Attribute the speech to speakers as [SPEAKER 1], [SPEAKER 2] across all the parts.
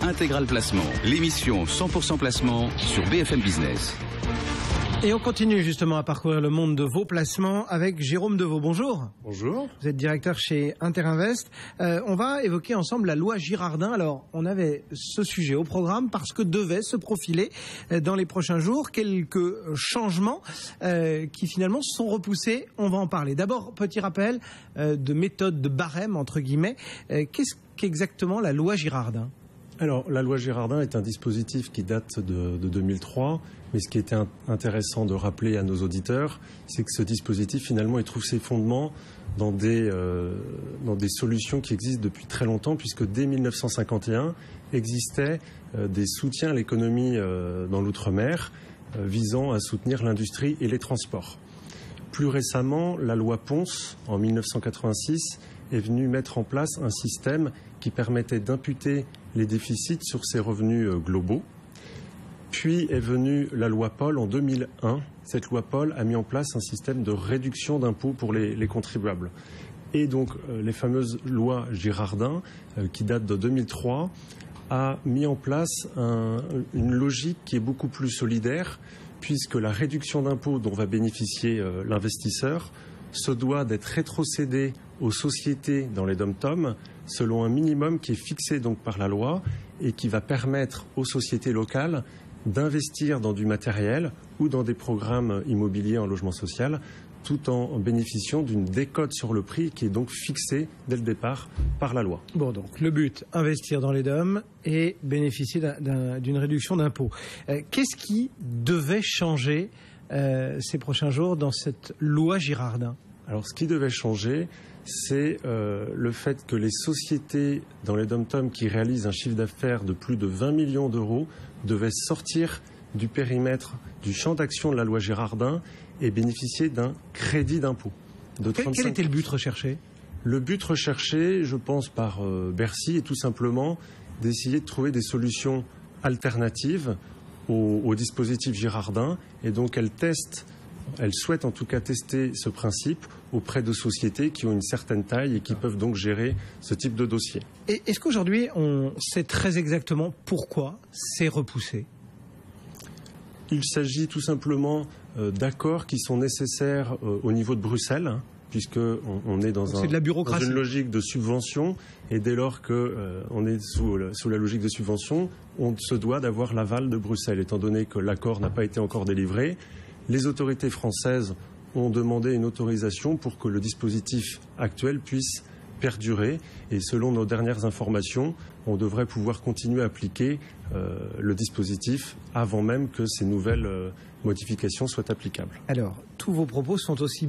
[SPEAKER 1] Intégral Placement, l'émission 100% placement sur BFM Business.
[SPEAKER 2] Et on continue justement à parcourir le monde de vos placements avec Jérôme Deveau. Bonjour.
[SPEAKER 3] Bonjour.
[SPEAKER 2] Vous êtes directeur chez Interinvest. On va évoquer ensemble la loi Girardin. Alors, on avait ce sujet au programme parce que devait se profiler dans les prochains jours quelques changements qui finalement sont repoussés. On va en parler. D'abord, petit rappel de méthode de barème, entre guillemets. Qu'est-ce qu'exactement la loi Girardin ?
[SPEAKER 3] Alors, la loi Girardin est un dispositif qui date de 2003, mais ce qui était intéressant de rappeler à nos auditeurs, c'est que ce dispositif, finalement, il trouve ses fondements dans des solutions qui existent depuis très longtemps, puisque dès 1951 existaient des soutiens à l'économie dans l'outre-mer visant à soutenir l'industrie et les transports. Plus récemment, la loi Ponce, en 1986, est venue mettre en place un système qui permettait d'imputer les déficits sur ces revenus globaux. Puis est venue la loi Paul en 2001. Cette loi Paul a mis en place un système de réduction d'impôts pour les contribuables. Et donc les fameuses lois Girardin, qui datent de 2003, a mis en place une logique qui est beaucoup plus solidaire, puisque la réduction d'impôts dont va bénéficier l'investisseur se doit d'être rétrocédée aux sociétés dans les DOM-TOM selon un minimum qui est fixé donc par la loi et qui va permettre aux sociétés locales d'investir dans du matériel ou dans des programmes immobiliers en logement social, tout en bénéficiant d'une décote sur le prix qui est donc fixée dès le départ par la loi.
[SPEAKER 2] Bon, donc le but, investir dans les DOM et bénéficier d'une réduction d'impôts. Qu'est-ce qui devait changer ces prochains jours dans cette loi Girardin ?
[SPEAKER 3] Alors, ce qui devait changer, c'est le fait que les sociétés dans les DOM-TOM qui réalisent un chiffre d'affaires de plus de 20 millions d'euros devaient sortir du périmètre du champ d'action de la loi Girardin et bénéficier d'un crédit d'impôt de 35%.
[SPEAKER 2] Quel était le but recherché ?
[SPEAKER 3] Le but recherché, je pense, par Bercy, est tout simplement d'essayer de trouver des solutions alternatives au dispositif Girardin. Et donc, elle souhaite en tout cas tester ce principe auprès de sociétés qui ont une certaine taille et qui peuvent donc gérer ce type de dossier.
[SPEAKER 2] Et est-ce qu'aujourd'hui, on sait très exactement pourquoi c'est repoussé ?
[SPEAKER 3] Il s'agit tout simplement d'accords qui sont nécessaires au niveau de Bruxelles, puisqu'on est dans une logique de subvention, et dès lors qu'on est sous la logique de subvention, on se doit d'avoir l'aval de Bruxelles. Étant donné que l'accord n'a pas été encore délivré, les autorités françaises ont demandé une autorisation pour que le dispositif actuel puisse perdurer, et selon nos dernières informations, on devrait pouvoir continuer à appliquer le dispositif avant même que ces nouvelles modifications soient applicables.
[SPEAKER 2] Alors, tous vos propos sont aussi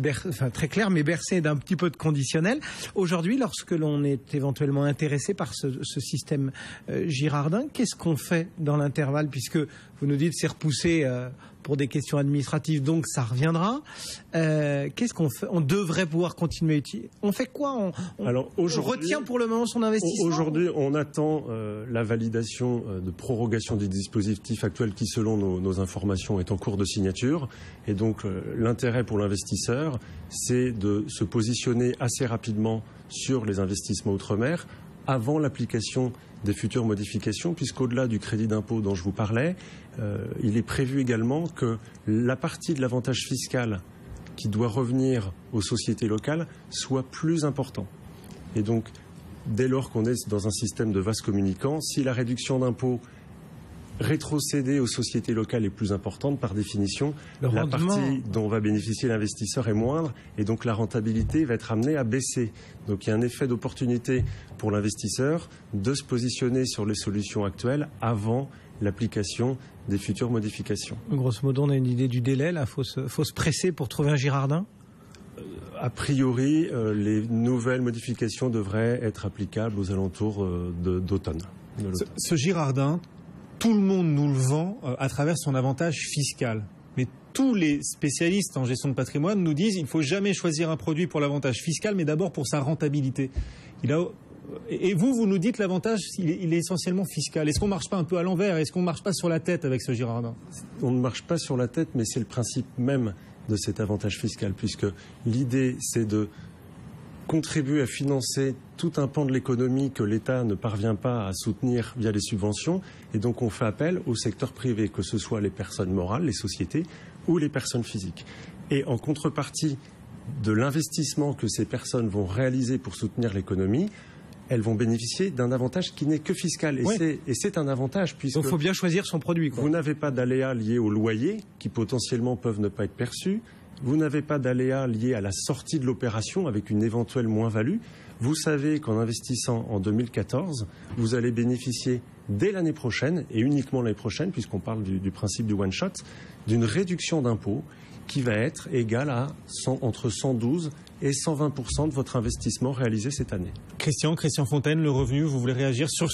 [SPEAKER 2] très clairs, mais bercés d'un petit peu de conditionnel. Aujourd'hui, lorsque l'on est éventuellement intéressé par ce système Girardin, qu'est-ce qu'on fait dans l'intervalle, puisque vous nous dites c'est repoussé pour des questions administratives, donc ça reviendra. Qu'est-ce qu'on fait ? On devrait pouvoir continuer. On fait quoi ? On retient pour le moment son investissement ?
[SPEAKER 3] Aujourd'hui, on attend la validation de prorogation du dispositif actuel qui, selon nos informations, est en cours de signature. Et donc, l'intérêt pour l'investisseur, c'est de se positionner assez rapidement sur les investissements outre-mer avant l'application des futures modifications, puisqu'au-delà du crédit d'impôt dont je vous parlais, il est prévu également que la partie de l'avantage fiscal qui doit revenir aux sociétés locales soit plus important. Et donc, dès lors qu'on est dans un système de vase communicant, si la réduction d'impôt rétrocédée aux sociétés locales est plus importante, par définition, la partie dont va bénéficier l'investisseur est moindre, et donc la rentabilité va être amenée à baisser. Donc il y a un effet d'opportunité pour l'investisseur de se positionner sur les solutions actuelles avant l'application des futures modifications.
[SPEAKER 2] Grosso modo, on a une idée du délai, là, faut se presser pour trouver un Girardin ?
[SPEAKER 3] A priori, les nouvelles modifications devraient être applicables aux alentours d'automne.
[SPEAKER 4] Ce Girardin, tout le monde nous le vend à travers son avantage fiscal. Mais tous les spécialistes en gestion de patrimoine nous disent qu'il ne faut jamais choisir un produit pour l'avantage fiscal, mais d'abord pour sa rentabilité. Et vous nous dites l'avantage, il est essentiellement fiscal. Est-ce qu'on ne marche pas un peu à l'envers ? Est-ce qu'on ne marche pas sur la tête avec ce Girardin ?
[SPEAKER 3] On ne marche pas sur la tête, mais c'est le principe même de cet avantage fiscal, puisque l'idée, c'est de contribue à financer tout un pan de l'économie que l'État ne parvient pas à soutenir via les subventions. Et donc on fait appel au secteur privé, que ce soit les personnes morales, les sociétés ou les personnes physiques. Et en contrepartie de l'investissement que ces personnes vont réaliser pour soutenir l'économie, elles vont bénéficier d'un avantage qui n'est que fiscal. Et c'est un avantage puisque...
[SPEAKER 2] Donc il faut bien choisir son produit, quoi.
[SPEAKER 3] Vous n'avez pas d'aléas liés au loyer qui potentiellement peuvent ne pas être perçus. Vous n'avez pas d'aléas liés à la sortie de l'opération avec une éventuelle moins-value. Vous savez qu'en investissant en 2014, vous allez bénéficier dès l'année prochaine, et uniquement l'année prochaine, puisqu'on parle du principe du one-shot, d'une réduction d'impôt qui va être égale à entre 112 et 120% de votre investissement réalisé cette année.
[SPEAKER 4] Christian Fontaine, le revenu, vous voulez réagir sur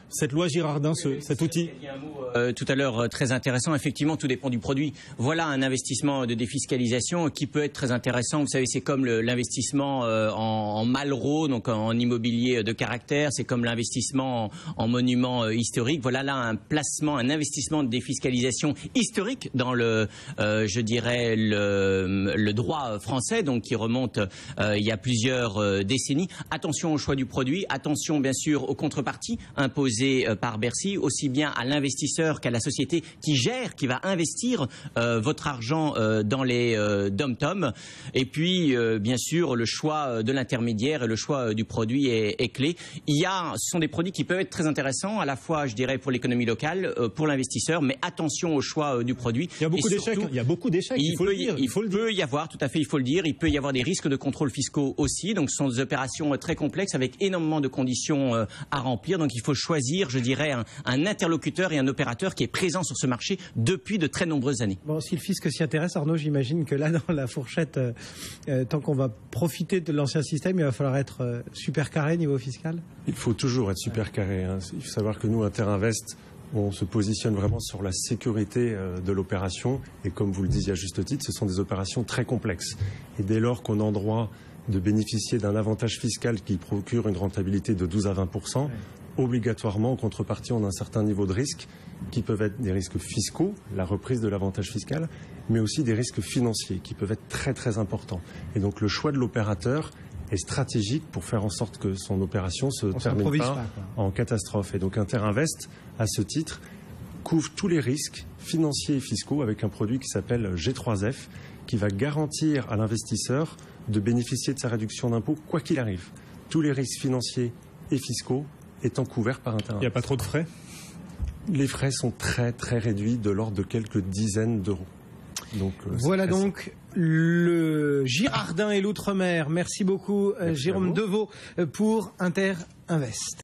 [SPEAKER 4] cette loi Girardin, cet outil?
[SPEAKER 5] Il y a un mot tout à l'heure très intéressant. Effectivement, tout dépend du produit. Voilà un investissement de défiscalisation qui peut être très intéressant. Vous savez, c'est comme l'investissement en Malraux, donc en immobilier de caractère. C'est comme l'investissement en monument historique. Voilà là un investissement de défiscalisation historique dans je dirais, le droit français, donc qui remonte il y a plusieurs décennies. Attention au choix du produit, attention bien sûr aux contreparties imposées par Bercy, aussi bien à l'investisseur qu'à la société qui va investir votre argent dans les dom-tom. Et puis bien sûr le choix de l'intermédiaire et le choix du produit est clé. Ce sont des produits qui peuvent être très intéressants à la fois, je dirais, pour l'économie locale, pour l'investisseur, mais attention au choix du produit.
[SPEAKER 4] Il y a beaucoup d'échecs. Il y a beaucoup d'échecs. Il
[SPEAKER 5] peut y avoir, tout à fait, il faut le dire. Il peut y avoir des risques de contrôle fiscaux aussi. Donc, ce sont des opérations très complexes avec énormément de conditions à remplir. Donc, il faut choisir, je dirais, un interlocuteur et un opérateur qui est présent sur ce marché depuis de très nombreuses années.
[SPEAKER 2] Bon, si le fisc s'y intéresse, Arnaud, j'imagine que là, dans la fourchette, tant qu'on va profiter de l'ancien système, il va falloir être super carré niveau fiscal.
[SPEAKER 3] Il faut toujours être super carré. Il faut savoir que nous, Interinvest, on se positionne vraiment sur la sécurité de l'opération. Et comme vous le disiez à juste titre, ce sont des opérations très complexes. Et dès lors qu'on a en droit de bénéficier d'un avantage fiscal qui procure une rentabilité de 12 à 20%, obligatoirement, en contrepartie, on a un certain niveau de risque qui peuvent être des risques fiscaux, la reprise de l'avantage fiscal, mais aussi des risques financiers qui peuvent être très très importants. Et donc le choix de l'opérateur est stratégique pour faire en sorte que son opération se termine pas en catastrophe. Et donc Interinvest, à ce titre, couvre tous les risques financiers et fiscaux avec un produit qui s'appelle G3F, qui va garantir à l'investisseur de bénéficier de sa réduction d'impôt quoi qu'il arrive. Tous les risques financiers et fiscaux étant couverts par Interinvest.
[SPEAKER 4] Il n'y a pas trop de frais?
[SPEAKER 3] Les frais sont très très réduits, de l'ordre de quelques dizaines d'euros. Donc,
[SPEAKER 2] voilà donc le Girardin et l'Outre-mer. Merci beaucoup, Jérôme Deveau, pour Interinvest.